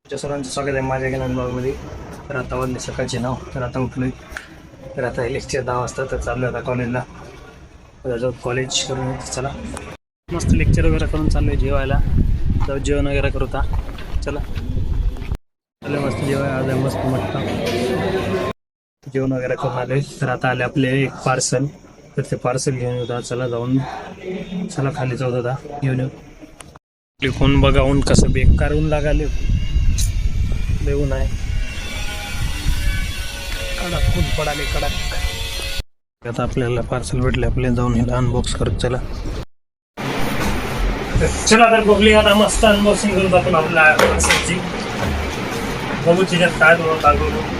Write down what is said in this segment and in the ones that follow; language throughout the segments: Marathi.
तुमच्या सर्वांचं स्वागत आहे माझ्या ज्ञान ब्लॉगमध्ये. तर आता वाजले सकाळचे 9. तर आता उठलोय. तर आता हे लेक्चर 10 वाजता तर चाललो आता कॉलेजला. तर जाऊ कॉलेज करून चला. मस्त लेक्चर वगैरे करून चाललो आहे जेवायला. जाऊ जेवण वगैरे करू आता. चला चालू मस्त जेवाय. आज आहे मस्त मटण जेवण वगैरे करून आले. तर आता आले आपले एक पार्सल. तर ते पार्सल घेऊन येऊ. चला जाऊन चला खाली जाऊ आता घेऊन येऊ. कोण बघा ऊन कसं बेकार ऊन लागाले. ऊन आहे कडक ऊन पडाले कडक. आता आपल्याला पार्सल भेटले. आपल्याला जाऊन हे अनबॉक्स करत चला. चला तर बघली आता मस्त अनबॉक्सिंग करून आपण आपल्या पार्सलची. बघू त्याच्यात काय तुम्हाला दाखवतो.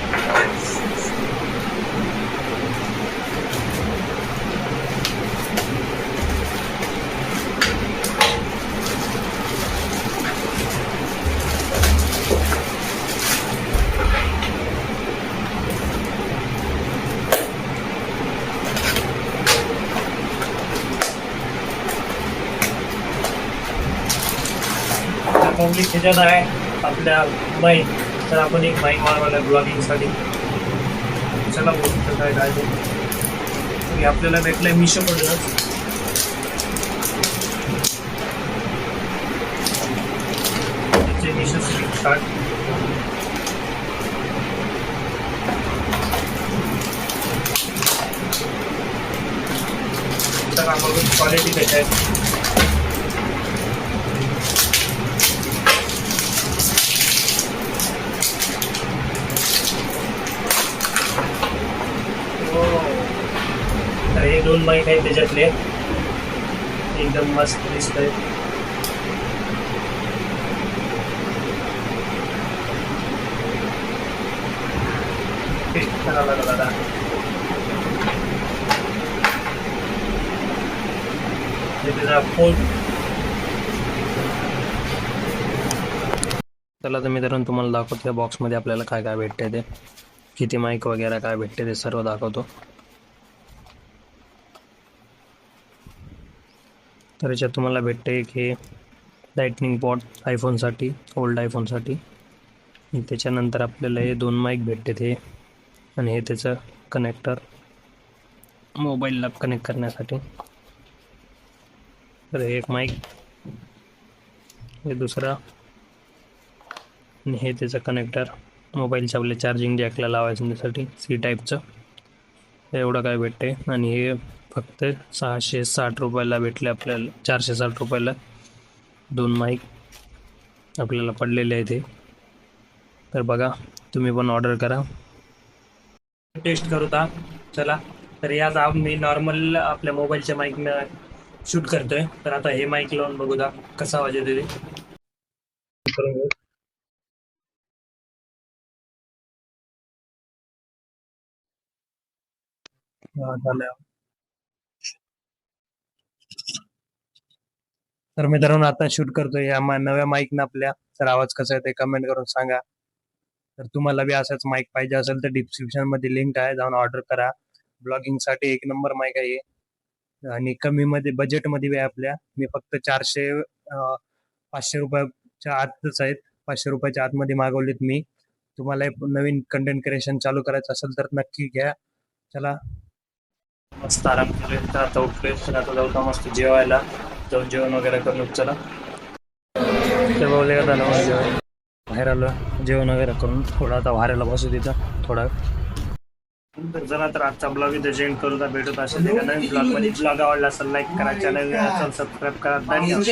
पब्लिक ह्याच्यात आहे आपल्या माईक. तर आपण एक माईक मागवला ब्लॉगिंगसाठी. चला बोलतो काय काय ते आपल्याला भेटलंय मिशोकडूनच. त्याचे मिशो फ्लिपकार्ट. चला बघून क्वालिटी कशी आहे. तर हे 2 माईक आहेत त्याच्यातले. एकदम मस्त दिसत आहे. टेस्ट करावं लागलं दादा. त्याचा फोन. चला तर मित्रांनो तुम्हाला दाखवतो त्या बॉक्समध्ये आपल्याला काय काय भेटते ते. किती माईक वगैरे काय भेटते ते सर्व दाखवतो. तर याच्यात तुम्हाला भेटते एक हे लाइटनिंग पॉट आयफोनसाठी, ओल्ड आयफोनसाठी. त्याच्यानंतर आपल्याला हे 2 माईक भेटते ते. आणि हे त्याचं कनेक्टर मोबाईलला कनेक्ट करण्यासाठी. तर हे एक माईक, हे दुसरा, आणि हे त्याचं कनेक्टर मोबाईलच्या आपल्या चार्जिंग जॅकला लावायसाठी सी टाईपचं. एवढं काय भेटते. आणि हे फक्त 660 रुपयाला भेटले आपल्याला. 460 रुपयाला 2 माईक आपल्याला पडलेले आहे ते. तर बघा तुम्ही पण ऑर्डर करा. टेस्ट करू आता. चला तर यात मी नॉर्मल आपल्या मोबाईलच्या माईकनं शूट करतोय. तर आता हे माईक लावून बघू दा कसा आवाज येतो ते. तर मित्रांनो आता शूट करतोय या नव्या माईकनं आपल्या. तर आवाज कसा आहे ते कमेंट करून सांगा. तर तुम्हाला बी असाच माईक पाहिजे असेल तर डिस्क्रिप्शन मध्ये लिंक आहे, जाऊन ऑर्डर करा. ब्लॉगिंगसाठी एक नंबर माईक आहे. आणि कमी मध्ये बजेटमध्ये बी आहे आपल्या. मी फक्त 500 रुपयाच्या आतच आहेत. 500 रुपयाच्या आतमध्ये मागवलेत मी. तुम्हाला नवीन कंटेंट क्रिएशन चालू करायचं असेल तर नक्की घ्या. चला मस्त आराम करूया. तर आता उठलोय. तर आता जाऊ मस्त जेवायला. जाऊन जेवण वगैरे करून चला. ते बोलले का जेवण बाहेर आलो. जेवण वगैरे करून थोडा आता वाऱ्याला बसू तिथं थोडा. तर चला तर आजचा ब्लॉग इथे जॉईन करू. भेटत असेल एका नवीन ब्लॉग मध्ये. ब्लॉग आवडला असेल लाईक करा, चॅनल सबस्क्राईब करा. धन्यवाद.